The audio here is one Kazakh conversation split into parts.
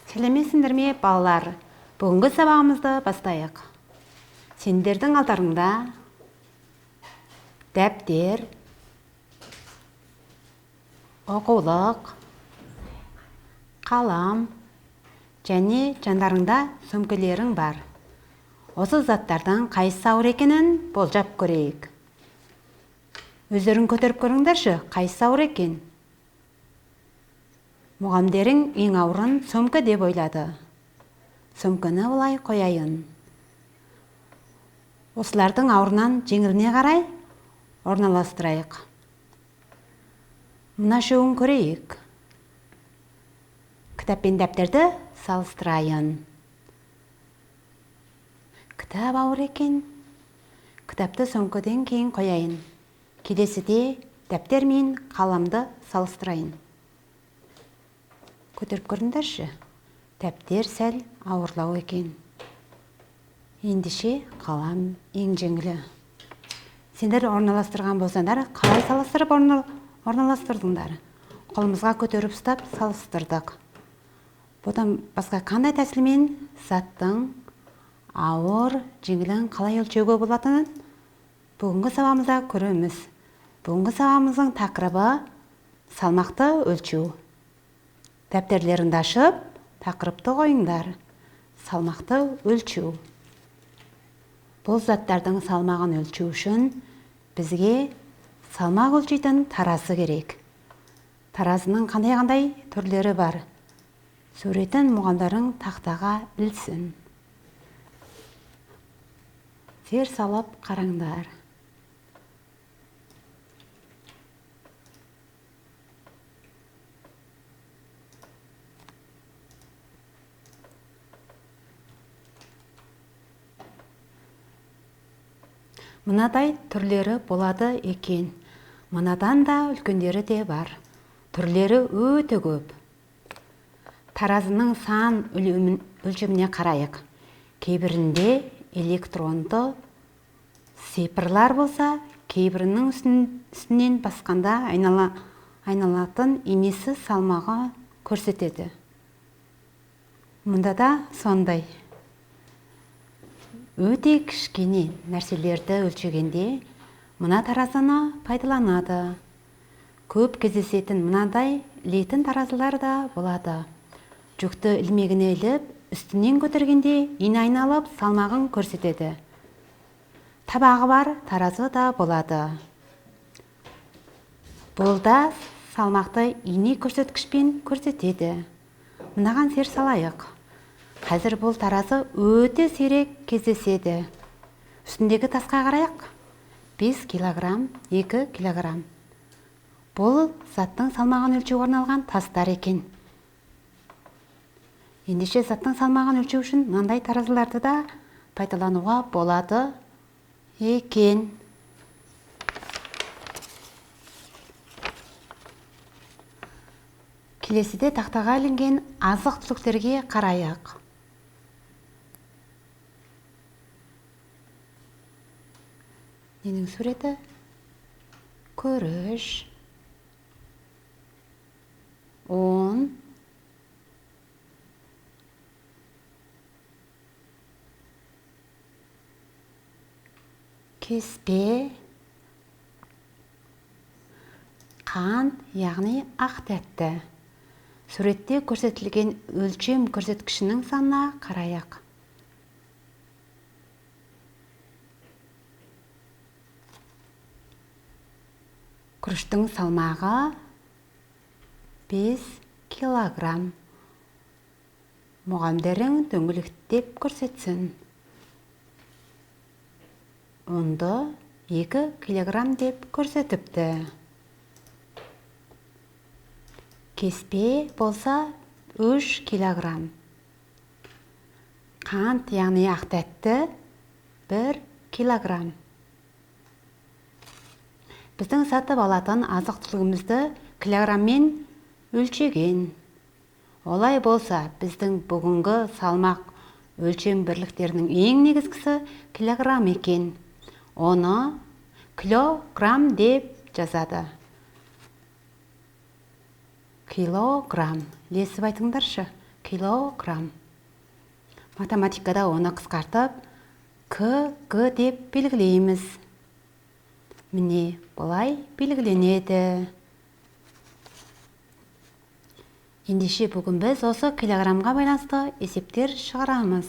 Сәлеметсіңдер ме, балалар? Бүгінгі сабағымызды бастайық. Сендердің алдарыңда дәптер, оқулық, қалам және жандарыңда сөмкелерің бар. Осы заттардан қайсысы ауыр екенін болжап көрейік. Өздерің көтеріп көріңдерші, қайсысы ауыр екен? Мұғалімдерің ең ауырын сөмке деп ойлады. Сөмкені олай қояйын. Осылардың ауырынан жеңіліне қарай орналастырайық. Мына үшеуін көрейік. Кітап пен дәптерді салыстырайын. Кітап ауыр екен. Кітапты сөмкеден кейін қояйын. Келесіде дәптер мен қаламды салыстырайын. Көтеріп көріңдерші. Дәптер сәл ауырлау екен. Ендеше қалам ең жеңілі. Сендер орналастырған болсаңдар, қалай салыстырып орналастырдыңдар? Қолымызға көтеріп ұстап салыстырдық. Бұдан басқа қандай тәсілмен заттың ауыр, жеңілін қалай өлшеуге болатынын бүгінгі сабағымызда көреміз. Бүгінгі сабағымыздың тақырыбы салмақты өлшеу. Дәптерлеріңді ашып, тақырыпты қойыңдар. Салмақты өлшеу. Бұл заттардың салмағын өлшеу үшін бізге салмақ өлшейтін таразы керек. Таразының қандай түрлері бар. Суретін мұғалімдерің тақтаға ілсін. Зер салып қараңдар. Мынадай түрлері болады екен. Мынадан да үлкендері де бар. Түрлері өте көп. Таразының сан өлшеміне қарайық. Кейбірінде электронды сипырлар болса, кейбірінің үстінен басқанда айналатын инесі салмағы көрсетеді. Мұнда да сондай. Өте кішкене нәрселерді өлшегенде мына таразыны пайдаланады. Көп кездесетін мынадай ілетін таразылар да болады. Жүкті ілмегіне іліп, үстінен көтергенде ине айналып салмағын көрсетеді. Табағы бар таразы да болады. Бұл да салмақты ине көрсеткішпен көрсетеді. Мынаған зер салайық. Қазір бұл таразы өте сирек кездеседі. Үстіндегі тасқа қарайық. 5 килограмм, 2 килограмм. Бұл заттың салмағын өлшеуге арналған тастар екен. Ендеше заттың салмағын өлшеу үшін мынандай таразыларды да пайдалануға болады екен. Келесіде тақтаға ілінген азық-түліктерге қарайық. Ненің суреті? Күріш, ұн, кеспе, қант, яғни ақ тәтті. Суретте көрсетілген өлшем көрсеткішінің санына қарайық. Күріштің салмағы 5 килограмм. Мұғалімдерің дөңгелектеп көрсетсін. Ұнды 2 килограмм деп көрсетіпті. Кеспе болса 3 килограмм. Қант, яғни ақ тәтті 1 килограмм. Біздің сатып алатын азық-түлігімізді килограммен өлшеген. Олай болса, біздің бүгінгі салмақ өлшем бірліктерінің ең негізгісі килограмм екен. Оны килограмм деп жазады. Килограмм. Лесіп айтыңдаршы. килограмм. Математикада оны қысқартып КГ деп белгілейміз. Міне, бұлай белгіленеді. Ендеше бүгін біз осы килограммға байланысты есептер шығарамыз.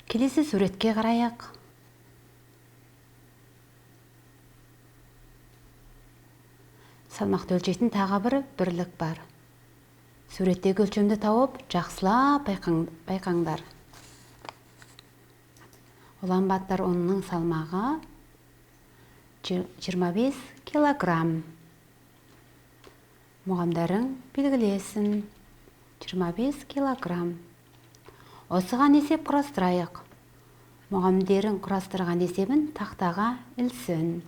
Келесі суретке қарайық. Салмақты өлшейтін тағы бір бірлік бар. Суреттегі өлшемді тауып, жақсылап байқаңдар. Ұлан-Батыр ұнының салмағы 25 килограмм. Мұғалімдерің белгілесін. 25 килограмм. Осыған есеп құрастырайық. Мұғалімдерің құрастырған есебін тақтаға ілсін.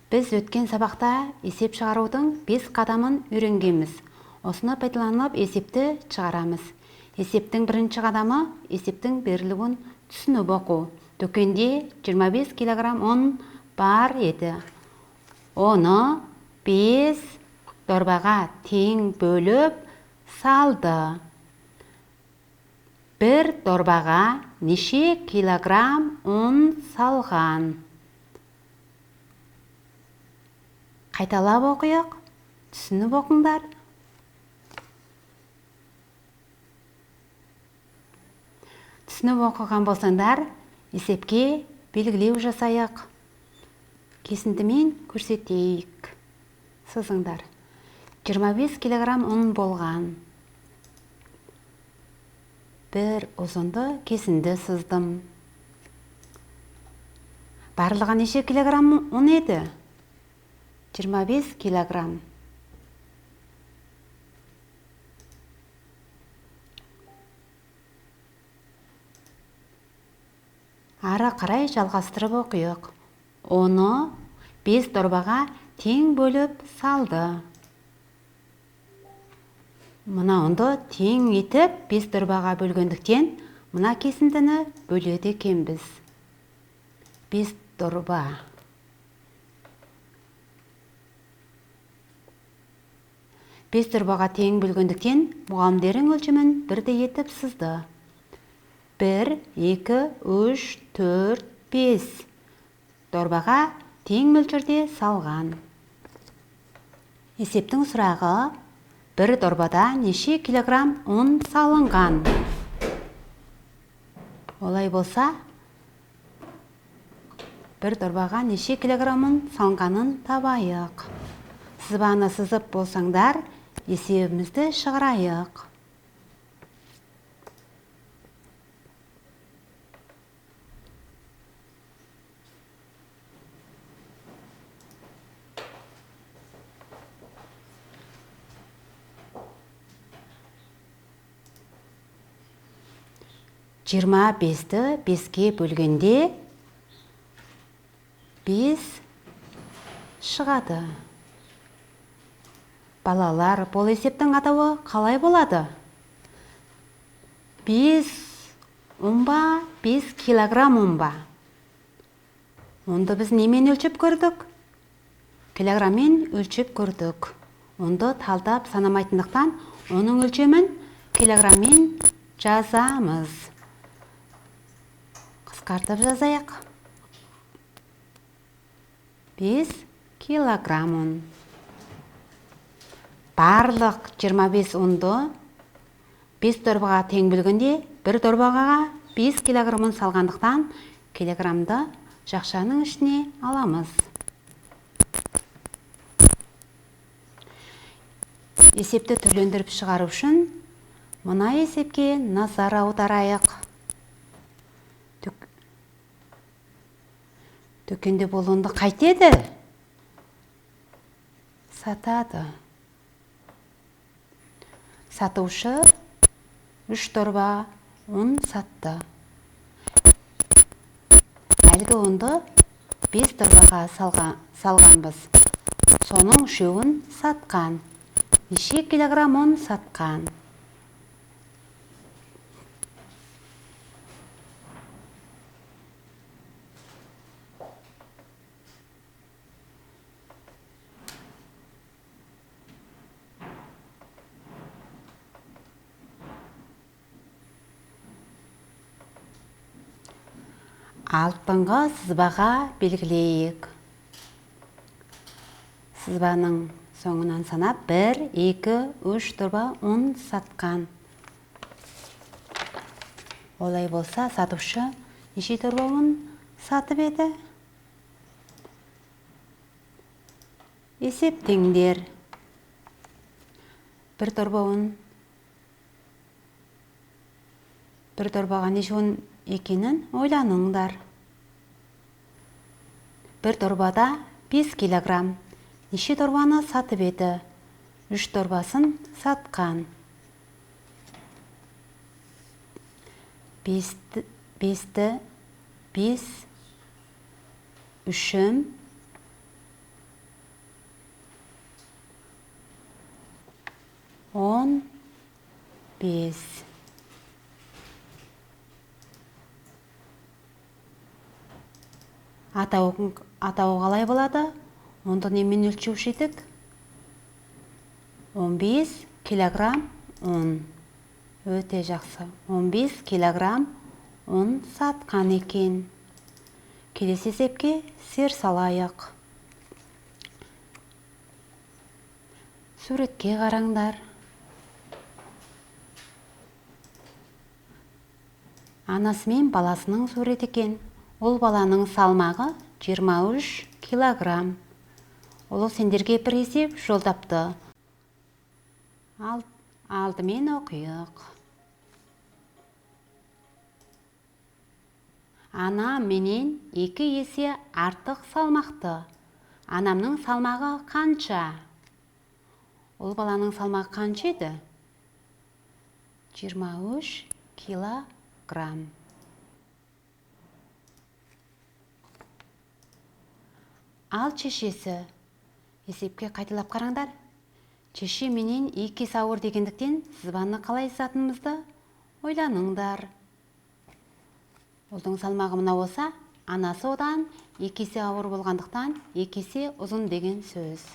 Біз өткен сабақта есеп шығарудың 5 қадамын үйренгенбіз. Осыны пайдаланып есепті шығарамыз. Есептің бірінші қадамы есептің берілуін түсініп оқу. Дүкенде 25 килограмм ұн бар еді. Оны 5 дорбаға тең бөліп салды. Бір дорбаға неше килограмм ұн салған? Қайталап оқиық, түсініп оқыңдар. Түсініп оқыған болсаңдар, есепке белгілеу жасайық. Кесіндімен көрсетейік. Сызыңдар. 25 килограмм ұн болған. Бір ұзынды кесінді сыздым. Барлығы неше килограмм ұн еді? 25 килограмм. Ары қарай жалғастырып оқиық. Оны 5 дорбаға тең бөліп салды. Мына ұнды тең етіп 5 дорбаға бөлгендіктен, мына кесіндіні бөледі екенбіз. 5 дорба. 5 дорбаға тең бөлгендіктен, мұғалімдерің өлшемін бірдей етіп сызды. 1, 2, 3, 4, 5 дорбаға тең мөлшерде салған. Есептің сұрағы: бір дорбада неше килограмм ұн салынған? Олай болса, бір дорбаға неше килограмм ұн салынғанын табайық. Сызбаны сызып болсаңдар, есебімізді шығарайық. Жиырма бесті 5-ке бөлгенде 5 шығады. Балалар, бұл есептің атауы қалай болады? 5 ұн ба, 5 килограмм ұн ба? Онды біз немен өлшеп көрдік? Килограммен өлшеп көрдік. Онды талдап санамайтындықтан, оның өлшемін килограммен жазамыз. Қысқартып жазайық. 5 килограмм ұн. Барлық 25 ұнды 5 дорбаға тең бөлгенде, бір дорбаға 5 килограмм ұн салғандықтан, килограммды жақшаның ішіне аламыз. Есепті түрлендіріп шығару үшін, мына есепке назар аударайық. Дүкенде бұл ұнды қайтеді? Сатады. Сатушы 3 дорба ұн сатты. Әлгі ұнды 5 дорбаға салғанбыз. Соның 3-ін сатқан. Неше килограмм ұн сатқан? алтынғы сызбаға белгілейік. Сызбаның соңынан санап 1, 2, 3 дорба ұн сатқан. Олай болса, сатушы неше дорба ұн сатып еді? Есептеңдер. 1 дорба ұн, 1 дорбаға неше ұн екенін ойланыңдар. 1 дорбада 5 килограмм. Неше дорбаны сатып еді? 3 дорбасын сатқан. 5 үшім 15. Атауы қалай болады? Онда немен өлшеуші едік? 15 килограмм ұн. Өте жақсы. 15 килограмм ұн сатқан екен. Келесі есепке сер салайық. Суретке қараңдар. Анасы мен баласының сурет екен. Ол баланың салмағы 23 килограмм. Ол сендерге бір есеп жолдапты. Алдымен оқиық. Ана менен 2 есе артық салмақты. Анамның салмағы қанша? Ол баланың салмағы қанша еді? 23 килограмм. Ал шешесі. Есепке қайталап қараңдар. Шеше менен 2 есе ауыр дегендіктен сызбаны қалай сызатынымызды ойланыңдар. Олдың салмағы мына болса, анасы одан 2 есе ауыр болғандықтан 2 есе ұзын деген сөз.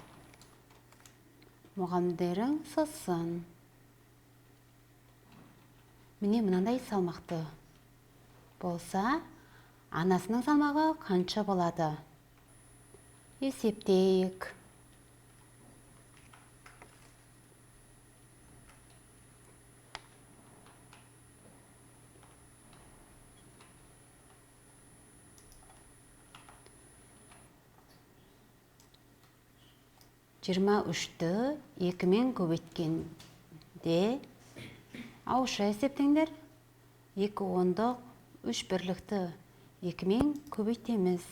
Мұғалімдерің сызсын. Міне мынандай салмақты болса, анасының салмағы қанша болады? Есептейік. Жиырма үшті 2-мен көбейткенде ауызша есептеңдер. 2 ондық 3 бірлікті 2-мен көбейтеміз.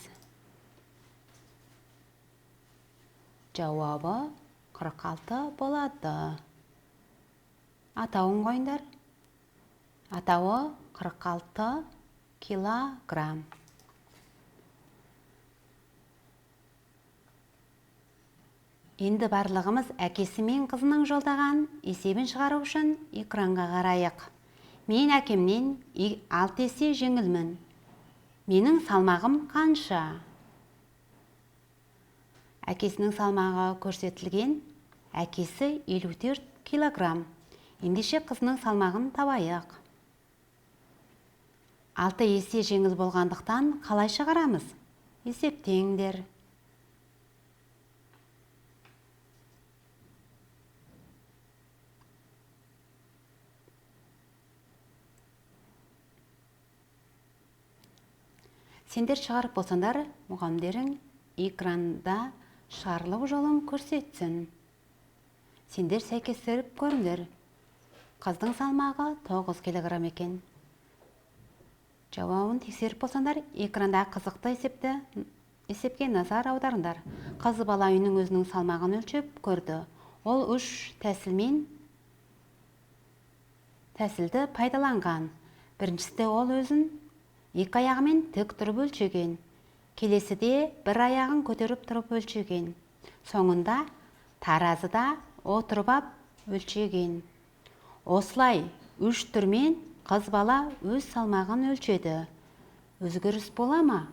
Жауабы 46 болады. Атауын қойыңдар. Атауы 46 килограмм. Енді барлығымыз әкесі мен қызының жолдаған есебін шығару үшін экранға қарайық. Мен әкемнен 6 есе жеңілмін. Менің салмағым қанша? Әкесінің салмағы көрсетілген. Әкесі 54 килограмм. Ендеше қызының салмағын табайық. 6 есе жеңіл болғандықтан қалай шығарамыз? Есептеңдер. Сендер шығарып болсандар, мұғалімдерің экранда шығарылу жолын көрсетсін. Сендер сәйкестіріп көріңдер. Қыздың салмағы 9 килограмм екен. Жауабын тексеріп болсандар, экранда қызықты есепке назар аударыңдар. Қыз бала үйінің өзінің салмағын өлшеп көрді. Ол 3 тәсілді пайдаланған. Біріншісінде ол өзін 2 аяғымен тік тұрып өлшеген. Келесіде 1 аяғын көтеріп тұрып өлшеген. Соңында таразыда отырып өлшеген. Осылай 3 түрмен қыз бала өз салмағын өлшеді. Өзгеріс бола ма?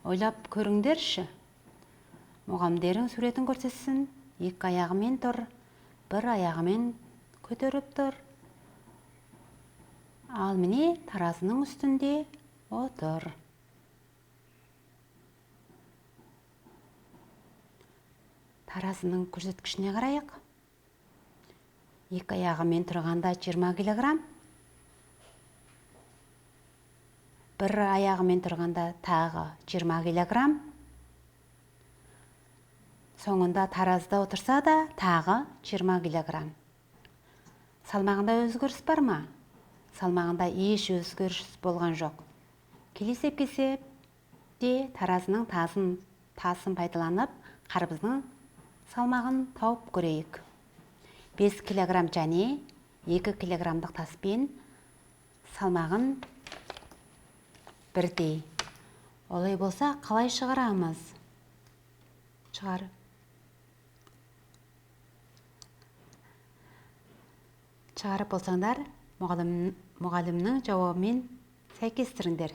Ойлап көріңдерші. Мұғалімдерің суретін көрсетсін. 2 аяғымен тұр, 1 аяғымен көтеріп тұр. Ал міне таразының үстінде отыр. таразының көрсеткішіне қарайық. Екі аяғымен тұрғанда 20 килограмм. Бір аяғымен тұрғанда тағы 20 килограмм. Соңында таразда отырса да тағы 20 килограмм. Салмағында өзгеріс бар ма? Салмағында еш өзгеріс болған жоқ. Келесі кесепте таразының тасын пайдаланып, қарбыздың салмағын тауып көрейік. 5 килограмм және 2 килограммдық таспен салмағын бірдей. Олай болса, қалай шығарамыз? Шығарып болсаңдар, мұғалімнің жауабымен сәйкестіріңдер.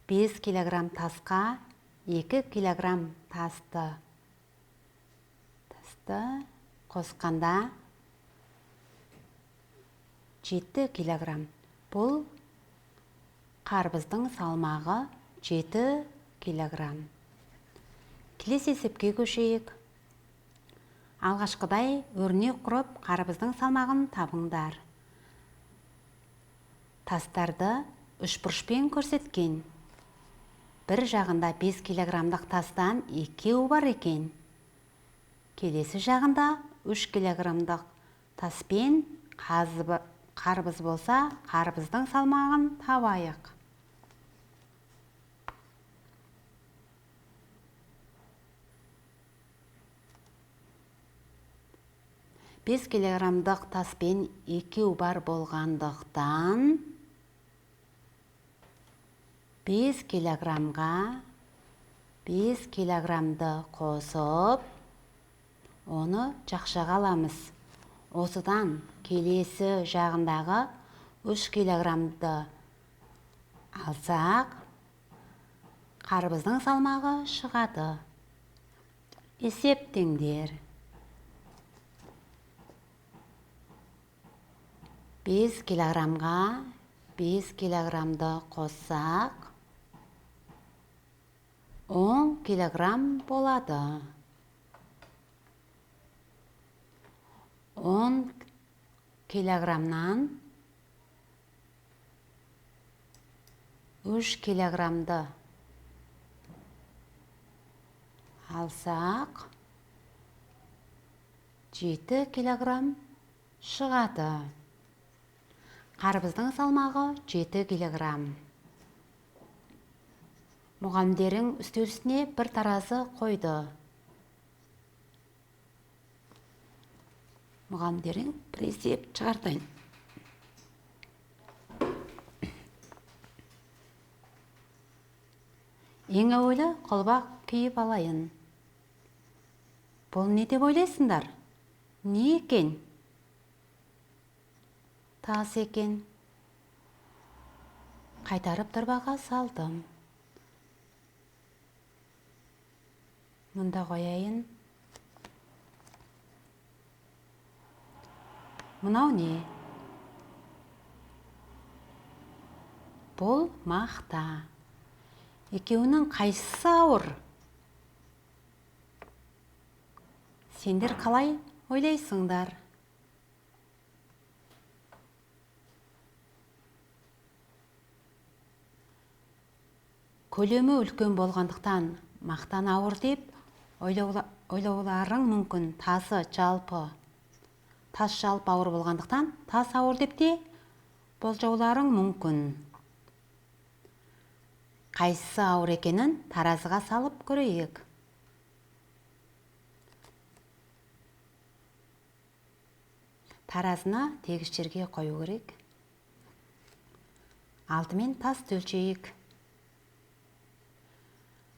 5 килограмм тасқа 2 килограмм тасты қосқанда 7 килограмм. Бұл қарбыздың салмағы 7 килограмм. Келесі есепке көшейік. Алғашқыдай өрнек құрып, қарбыздың салмағын табыңдар. Тастарды үшбұрышпен көрсеткен. Бір жағында 5 килограммдық тастан 2 бар екен. Келесі жағында 3 килограммдық таспен қарбыз болса, қарбыздың салмағын табайық. 5 килограммдық таспен 2 бар болғандықтан 5 килограммға 5 килограммды қосып, оны жақшаға аламыз. Осыдан келесі жағындағы 3 килограммды алсақ, қарбыздың салмағы шығады. Есептеңдер. 5 килограммға 5 килограммды қоссақ, 10 килограмм болады. 10 килограммнан 3 килограммды алсақ, 7 килограмм шығады. Қарбыздың салмағы 7 килограмм. Мұғалімдерің үстел үстіне бір таразы қойды. Мұғалімдерің бір есеп шығартайын. Ең әуелі қолбақ күйіп алайын. Бұл не деп ойлайсыңдар? Не екен? Тас екен. Қайтарып дорбаға салдым. Мұнда қояйын. Мынау не? Бұл мақта. Екеуінің қайсысы ауыр? Сендер қалай ойлайсыңдар? Көлемі үлкен болғандықтан мақтан ауыр деп ойлауларың мүмкін. Тас жалпы ауыр болғандықтан тас ауыр деп те болжауларың мүмкін. Қайсысы ауыр екенін таразыға салып көрейік. Таразына тегіс жерге қою керек. Алдымен тас өлшейік.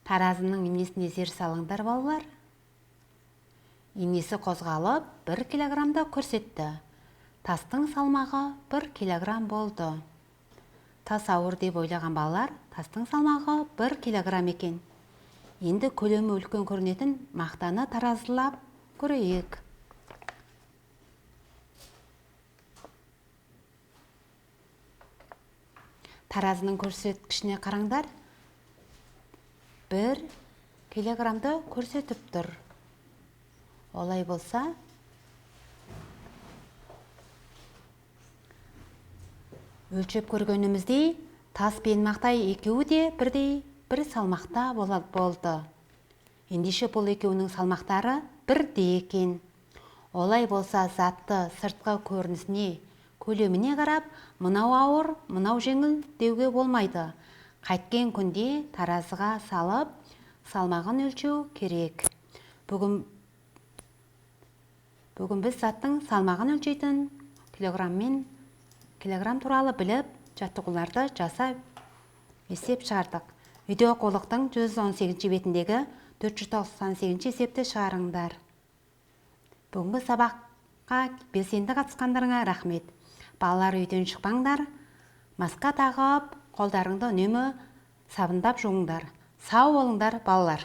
Таразының инесіне зер салыңдар, балалар. Инесі қозғалып 1 килограммда көрсетті. Тастың салмағы 1 килограмм болды. Тас ауыр деп ойлаған балалар, тастың салмағы 1 килограмм екен. Енді көлемі үлкен көрінетін мақтаны таразылап көрейік. Таразының көрсеткішіне қараңдар. 1 килограммды көрсетіп тұр. Олай болса, өлшеп көргеніміздей, тас пен мақтай екеуі де бірдей бір салмақта болды. Ендеше бұл екеуінің салмақтары бірдей екен. Олай болса, затты сыртқы көрінісіне, көлеміне қарап, мынау ауыр, мынау жеңіл деуге болмайды. Қайткен күнде таразыға салып, салмағын өлшеу керек. Бүгін біз заттың салмағын өлшейтін килограмм туралы біліп, жаттығуларды жасап есеп шығардық. Видео оқулықтың 118 бетіндегі 498 есепті шығарыңдар. Бүгінгі сабаққа белсенді қатысқандарыңа рахмет. Балалар, үйден шықпаңдар, маска тағып, қолдарыңды үнемі сабындап жуыңдар. Сау болыңдар, балалар.